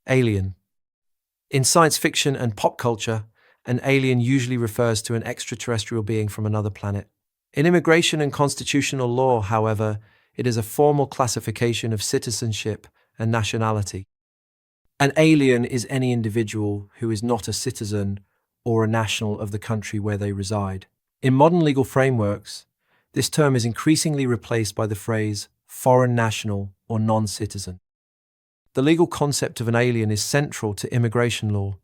Alien. In science fiction and pop culture, an alien usually refers to an extraterrestrial being from another planet. In immigration and constitutional law, however, it is a formal classification of citizenship and nationality. An alien is any individual who is not a citizen or a national of the country where they reside. In modern legal frameworks, this term is increasingly replaced by the phrase foreign national or non-citizen. The legal concept of an alien is central to immigration law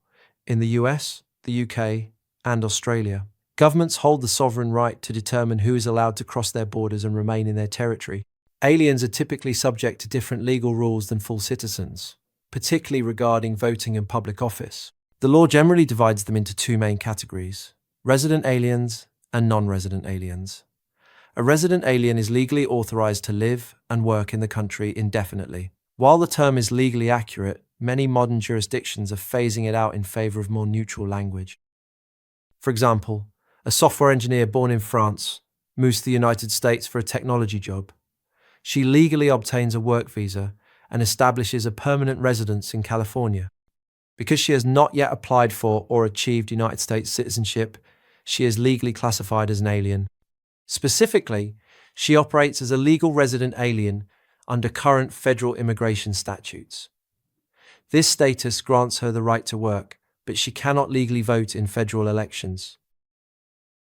in the US, the UK, and Australia. Governments hold the sovereign right to determine who is allowed to cross their borders and remain in their territory. Aliens are typically subject to different legal rules than full citizens, particularly regarding voting and public office. The law generally divides them into two main categories: resident aliens and non-resident aliens. A resident alien is legally authorized to live and work in the country indefinitely. While the term is legally accurate, many modern jurisdictions are phasing it out in favor of more neutral language. For example, a software engineer born in France moves to the United States for a technology job. She legally obtains a work visa and establishes a permanent residence in California. Because she has not yet applied for or achieved United States citizenship, she is legally classified as an alien. Specifically, she operates as a legal resident alien under current federal immigration statutes. This status grants her the right to work, but she cannot legally vote in federal elections.